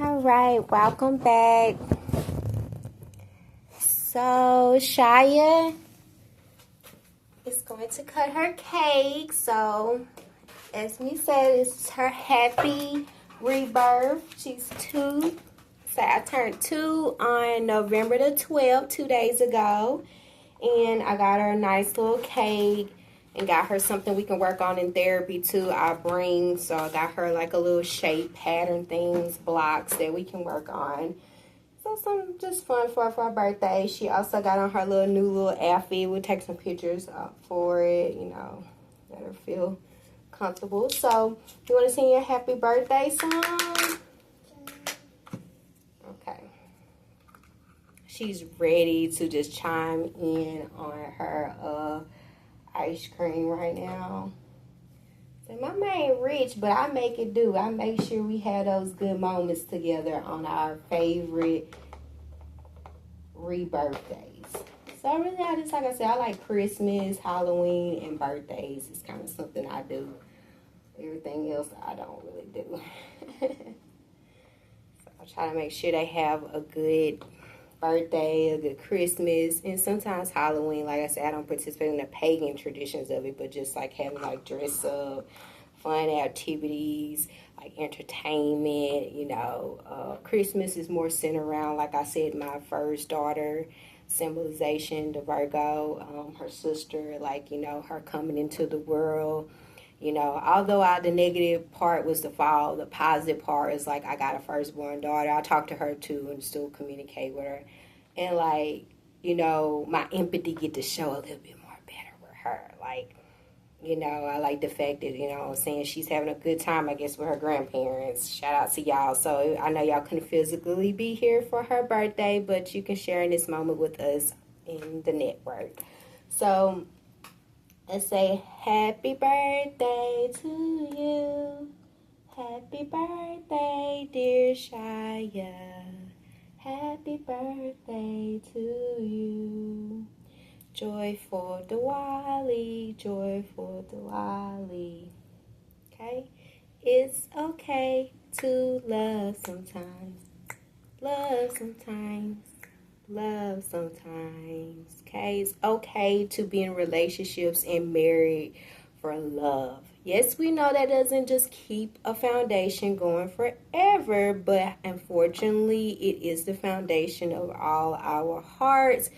All right, welcome back. So Shia is going to cut her cake. So as we said, it's her happy rebirth. She's 2. So I turned 2 on November the 12th, 2 days ago. And I got her a nice little cake and got her something we can work on in therapy too. So I got her like a little shape pattern things, blocks that we can work on. So some just fun for her birthday. She also got on her new little outfit. We'll take some pictures for it, let her feel comfortable. So you want to sing your happy birthday song? Okay. She's ready to just chime in on her ice cream right now. So my man rich, but I make it do. I make sure we have those good moments together on our favorite rebirth days. So really, like I said, I like Christmas, Halloween, and birthdays. It's kind of something I do. Everything else I don't really do. So I try to make sure they have a good birthday, a good Christmas, and sometimes Halloween. Like I said, I don't participate in the pagan traditions of it, but just like having like dress up, fun activities, like entertainment. Christmas is more centered around, like I said, my first daughter symbolization, the Virgo, her sister, her coming into the world. Although the negative part was the fall, the positive part is like I got a firstborn daughter. I talk to her too and still communicate with her. And my empathy get to show a little bit more better with her. I like the fact that, she's having a good time, I guess, with her grandparents. Shout out to y'all. So I know y'all couldn't physically be here for her birthday, but you can share in this moment with us in the network. So let's say, happy birthday to you. Happy birthday, dear Shia. Happy birthday to you. Joyful Dwali, joyful Dwali. Okay? It's okay to love sometimes. Love sometimes. Love sometimes. Okay, it's okay to be in relationships and married for love. Yes, we know that doesn't just keep a foundation going forever, but unfortunately it is the foundation of all our hearts,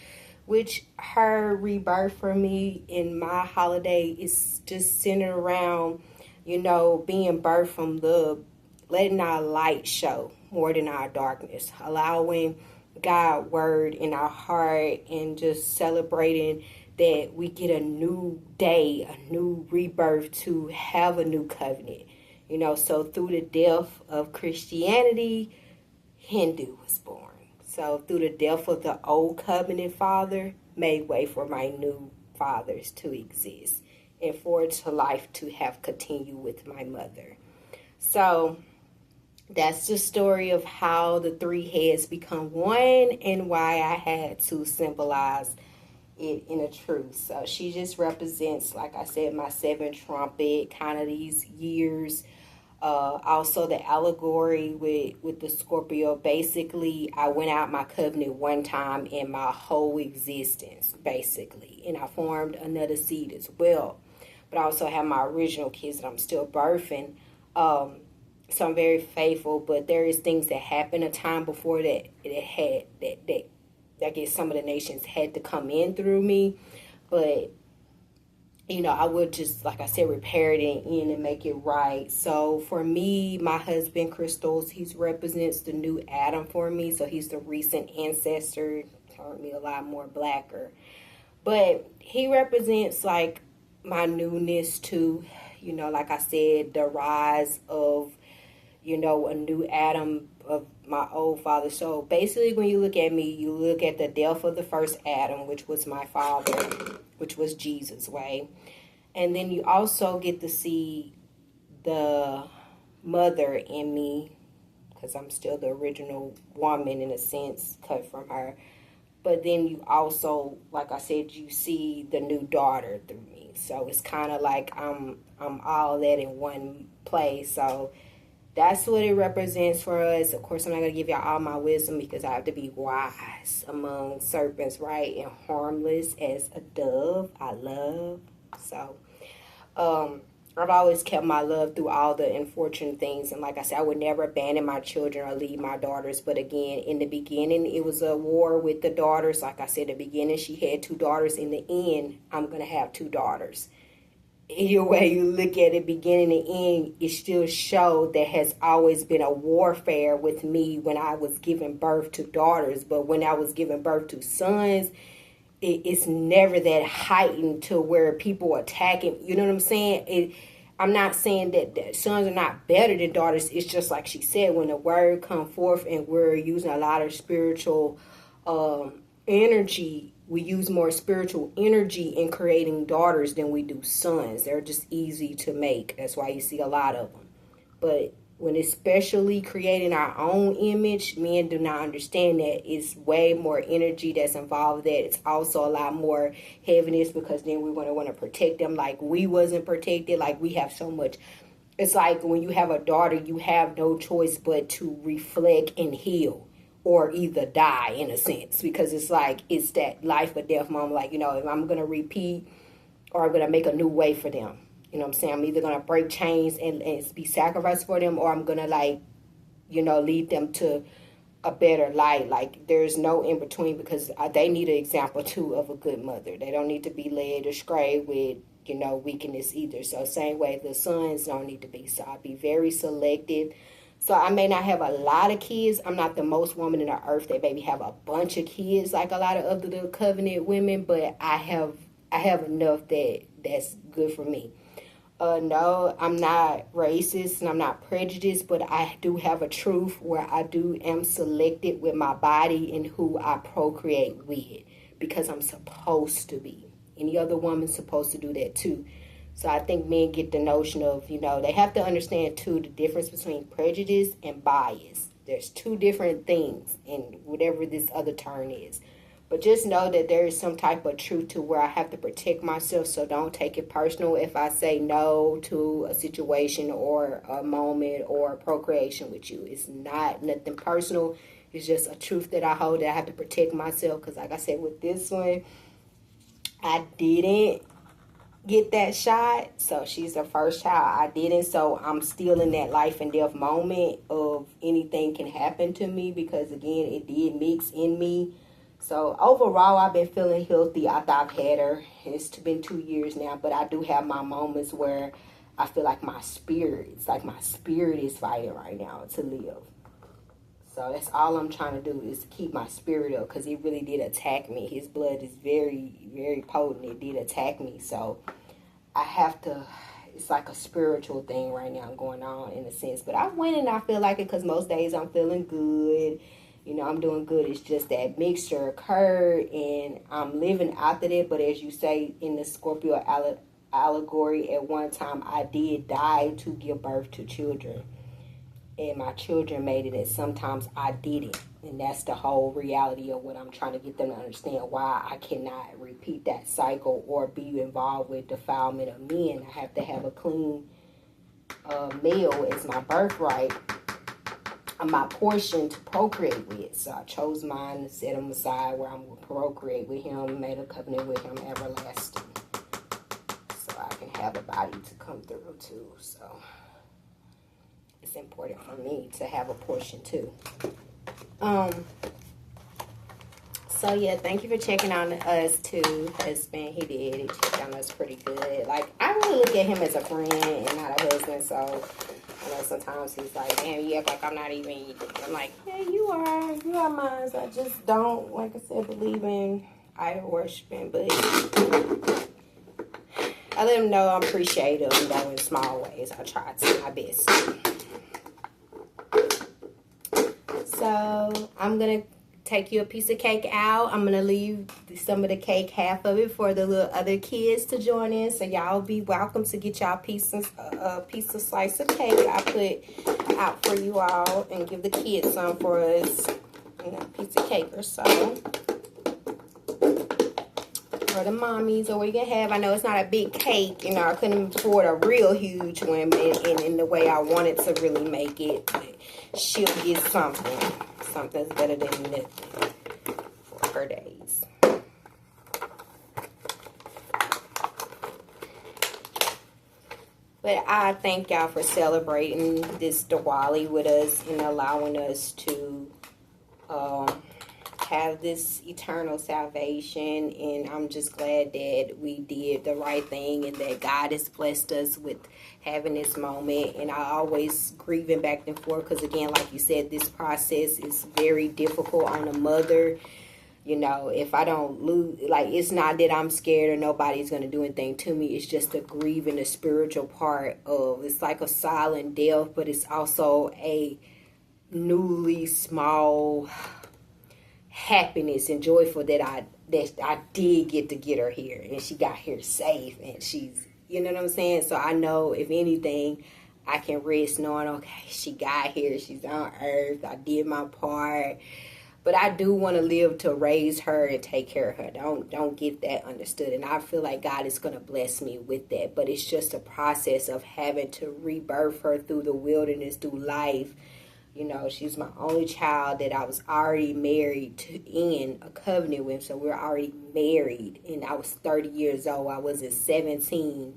which her rebirth for me in my holiday is just centered around being birthed from love, letting our light show more than our darkness, allowing God word in our heart, and just celebrating that we get a new day, a new rebirth to have a new covenant. So through the death of Christianity, Hindu was born. So through the death of the old covenant father, made way for my new fathers to exist, and for to life to have continued with my mother. So that's the story of how the 3 heads become one and why I had to symbolize it in a truth. So she just represents, like I said, my 7th trumpet, kind of these years. Also the allegory with the Scorpio. Basically, I went out my covenant one time in my whole existence, basically. And I formed another seed as well. But I also have my original kids that I'm still birthing. So I'm very faithful, but there is things that happened a time before that I guess some of the nations had to come in through me. But, I would just, like I said, repair it in and make it right. So for me, my husband, Crystals, he represents the new Adam for me. So he's the recent ancestor, turned me a lot more blacker. But he represents like my newness too. Like I said, the rise of a new Adam of my old father. So basically, when you look at me, you look at the death of the first Adam, which was my father, which was Jesus, right? And then you also get to see the mother in me, because I'm still the original woman in a sense, cut from her. But then you also, like I said, you see the new daughter through me. So it's kind of like I'm all that in one place. So that's what it represents for us. Of course, I'm not going to give y'all all my wisdom because I have to be wise among serpents, right? And harmless as a dove. I love. So, I've always kept my love through all the unfortunate things. And like I said, I would never abandon my children or leave my daughters. But again, in the beginning, it was a war with the daughters. Like I said, in the beginning, she had 2 daughters. In the end, I'm going to have 2 daughters. Either way you look at it, beginning and end, it still showed there has always been a warfare with me when I was giving birth to daughters. But when I was giving birth to sons, it's never that heightened to where people attacking. You know what I'm saying? I'm not saying that sons are not better than daughters. It's just like she said, when the word come forth and we're using a lot of spiritual energy, we use more spiritual energy in creating daughters than we do sons. They're just easy to make. That's why you see a lot of them. But when especially creating our own image, men do not understand that it's way more energy that's involved with that. It's also a lot more heaviness because then we're going to want to protect them like we wasn't protected, like we have so much. It's like when you have a daughter, you have no choice but to reflect and heal. Or either die, in a sense, because it's like, it's that life or death moment. Like, you know, if I'm going to repeat or I'm going to make a new way for them. You know what I'm saying? I'm either going to break chains and be sacrificed for them, or I'm going to, like, you know, lead them to a better light. Like, there's no in between because they need an example, too, of a good mother. They don't need to be led astray with, you know, weakness either. So, same way, the sons don't need to be. So, I'll be very selective. So I may not have a lot of kids. I'm not the most woman in the earth that maybe have a bunch of kids like a lot of other covenant women, but I have enough that's good for me. No, I'm not racist and I'm not prejudiced, but I do have a truth where I am selected with my body and who I procreate with because I'm supposed to be. Any other woman's supposed to do that too. So I think men get the notion of, you know, they have to understand, too, the difference between prejudice and bias. There's 2 different things in whatever this other term is. But just know that there is some type of truth to where I have to protect myself, so don't take it personal if I say no to a situation or a moment or procreation with you. It's not nothing personal. It's just a truth that I hold that I have to protect myself because, like I said, with this one, I didn't get that shot. So she's the first child. I didn't. So I'm still in that life and death moment of anything can happen to me because, again, it did mix in me. So overall, I've been feeling healthy after I've had her. It's been 2 years now, but I do have my moments where I feel like my spirit is fighting right now to live. So that's all I'm trying to do is keep my spirit up because he really did attack me. His blood is very, very potent. It did attack me. So I have to, it's like a spiritual thing right now going on in a sense. But I went and I feel like it because most days I'm feeling good. You know, I'm doing good. It's just that mixture occurred and I'm living after that. But as you say in the Scorpio allegory, at one time I did die to give birth to children. And my children made it, and sometimes I didn't. And that's the whole reality of what I'm trying to get them to understand, why I cannot repeat that cycle or be involved with defilement of men. I have to have a clean male as my birthright, my portion to procreate with. So I chose mine and set him aside where I'm going to procreate with him, made a covenant with him everlasting. So I can have a body to come through too, so it's important for me to have a portion too. So yeah, thank you for checking on us too, husband. He checked on us pretty good. Like, I really look at him as a friend and not a husband. So I know sometimes he's like, damn, you act like I'm not even. I'm like, yeah, you are mine. So I just don't, like I said, believe in idol worshiping, but I let him know I'm appreciative, you know, in small ways. I try to my best. So I'm going to take you a piece of cake out. I'm going to leave some of the cake, half of it, for the little other kids to join in. So y'all be welcome to get y'all a piece of slice of cake I put out for you all and give the kids some for us. You know, a piece of cake or so. for the mommies, or we can have, I know it's not a big cake, you know, I couldn't afford a real huge one in the way I wanted to really make it, but she'll get something. Something's better than nothing for her days. But I thank y'all for celebrating this Dwali with us and allowing us to have this eternal salvation. And I'm just glad that we did the right thing and that God has blessed us with having this moment. And I always grieving back and forth because, again, like you said, this process is very difficult on a mother. You know, if I don't lose, like, it's not that I'm scared or nobody's going to do anything to me. It's just the grieving, the spiritual part of, it's like a silent death, but it's also a newly small happiness and joyful that I did get her here, and she got here safe, and she's, you know what I'm saying? So I know, if anything, I can rest knowing, okay, she got here, she's on earth, I did my part. But I do want to live to raise her and take care of her. Don't get that understood. And I feel like God is going to bless me with that. But it's just a process of having to rebirth her through the wilderness, through life. You know, she's my only child that I was already married to, in a covenant with. So we're already married. And I was 30 years old. I wasn't 17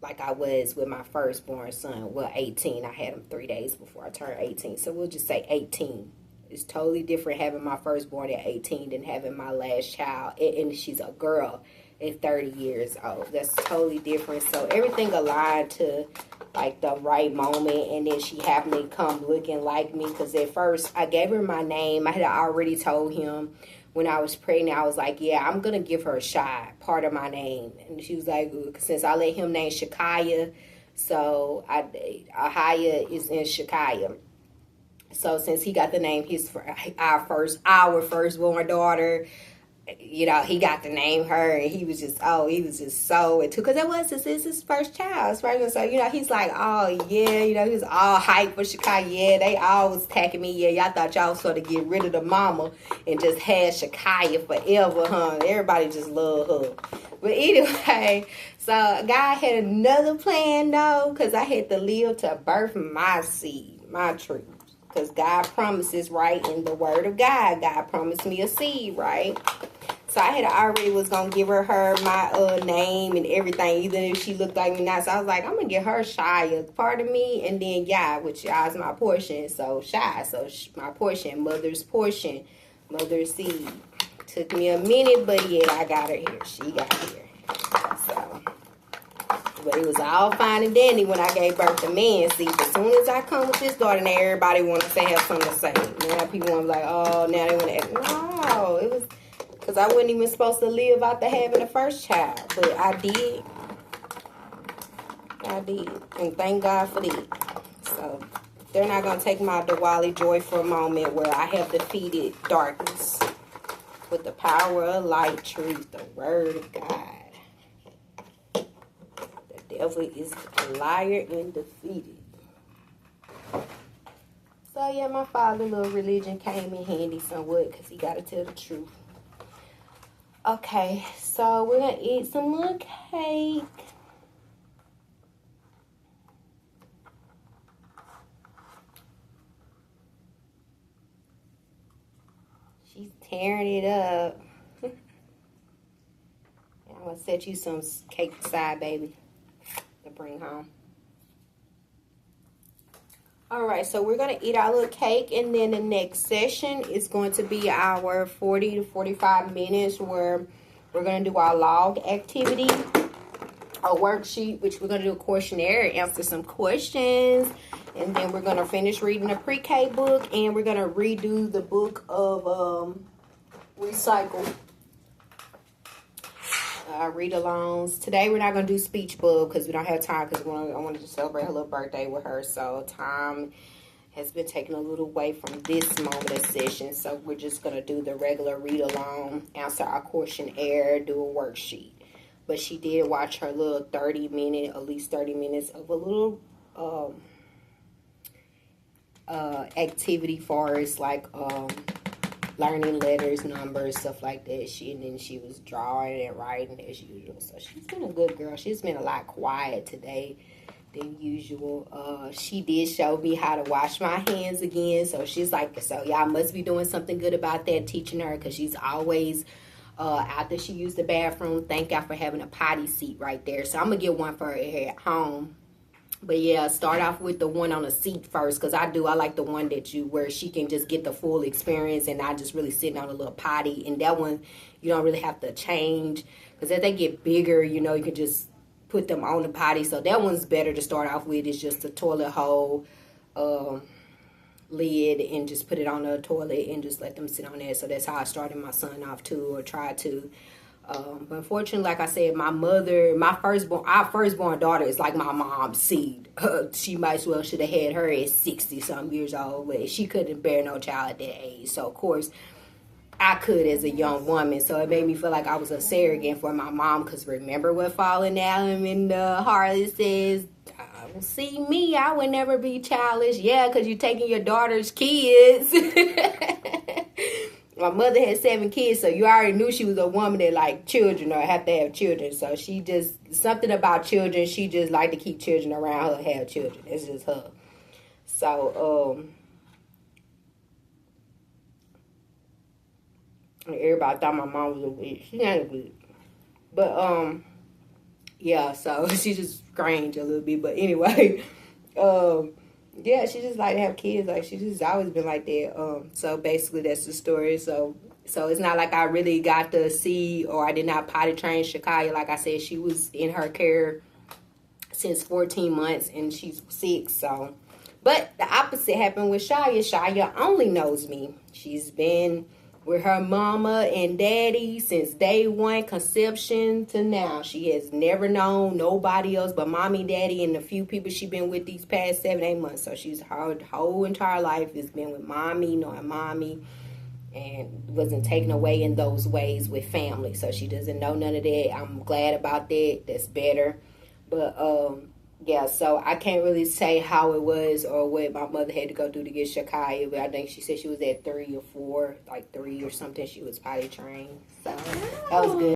like I was with my firstborn son. Well, 18. I had him 3 days before I turned 18. So we'll just say 18. It's totally different having my firstborn at 18 than having my last child. And she's a girl at 30 years old. That's totally different. So everything aligned to, like, the right moment. And then she happened to come looking like me. Because at first, I gave her my name. I had already told him when I was pregnant. I was like, yeah, I'm going to give her Shai, part of my name. And she was like, since I let him name Shakaya, so Ahaya is in Shakaya. So since he got the name, our firstborn daughter, you know, he got to name her, and he was just so into, because it was his first child, right? So, you know, he's like, oh yeah, you know, he was all hyped for Chicago. Yeah, they all was attacking me. Yeah, y'all thought y'all was sort of get rid of the mama and just had Chicago forever, huh? Everybody just loved her. But anyway, so God had another plan though, because I had to live to birth my seed, my truth. Because God promises, right, in the word of God. God promised me a seed, right? So I had already was going to give her my name and everything, even if she looked like me now. So I was like, I'm going to give her Shai, a part of me, and then Yah, which Yah is my portion. So Shai, so my portion, mother's seed. Took me a minute, but yeah, I got her here. She got here. So... But it was all fine and dandy when I gave birth to man. See, as soon as I come with this daughter, now everybody want to have something to say. Now people want to be like, oh, now they want to act. No, it was because I wasn't even supposed to live after having the first child. But I did. And thank God for that. So they're not going to take my Dwali joy for a moment where I have defeated darkness with the power of light, truth, the word of God. Devil is a liar and defeated. So yeah, my father's little religion came in handy somewhat because he got to tell the truth. Okay, so we're going to eat some more cake. She's tearing it up. I'm going to set you some cake aside, baby, to bring home. Alright, so we're going to eat our little cake, and then the next session is going to be our 40 to 45 minutes where we're going to do our log activity, a worksheet, which we're going to do a questionnaire, answer some questions, and then we're going to finish reading the pre-K book, and we're going to redo the book of Recycle. Read-alongs. Today we're not going to do speech bug because we don't have time because I wanted to celebrate her little birthday with her. So time has been taken a little away from this moment of session. So we're just going to do the regular read-along, answer our questionnaire, do a worksheet. But she did watch her little 30-minute, at least 30 minutes of a little activity for us, like learning letters, numbers, stuff like that. And then she was drawing and writing as usual. So she's been a good girl. She's been a lot quiet today than usual. She did show me how to wash my hands again. So she's like, so y'all must be doing something good about that, teaching her, because she's always, after she used the bathroom, thank y'all for having a potty seat right there. So I'm going to get one for her here at home. But yeah, start off with the one on the seat first, because I like the one where she can just get the full experience and not just really sitting on a little potty. And that one, you don't really have to change, because as they get bigger, you know, you can just put them on the potty. So that one's better to start off with. It's just a toilet hole lid, and just put it on the toilet and just let them sit on there. So that's how I started my son off too, or tried to. But unfortunately, like I said, our firstborn daughter is like my mom's seed. She might as well should have had her at 60-some years old, but she couldn't bear no child at that age. So of course, I could as a young woman. So it made me feel like I was a surrogate for my mom. Because remember what Fallen Adam in Harley says, see me, I would never be childish. Yeah, because you're taking your daughter's kids. My mother had 7 kids, so you already knew she was a woman that liked children or have to have children. So she just, something about children, she just liked to keep children around her, have children. It's just her. So, everybody thought my mom was a witch. She ain't a witch. But, yeah, so she just strange a little bit. But anyway, yeah, she just like to have kids. Like, she just always been like that. So basically that's the story. So it's not like I really got to see, or I did not potty train Shakaya. Like I said, she was in her care since 14 months and she's 6. So, but the opposite happened with Shia. Shia only knows me. She's been with her mama and daddy since day one, conception to now. She has never known nobody else but mommy, daddy, and the few people she's been with these past 7-8 months. So she's her whole entire life has been with mommy, knowing mommy, and wasn't taken away in those ways with family. So she doesn't know none of that. I'm glad about that. That's better. But yeah, so I can't really say how it was or what my mother had to go through to get Shakaya, but I think she said she was at 3 or 4, like 3 or something. She was potty trained. So that was good.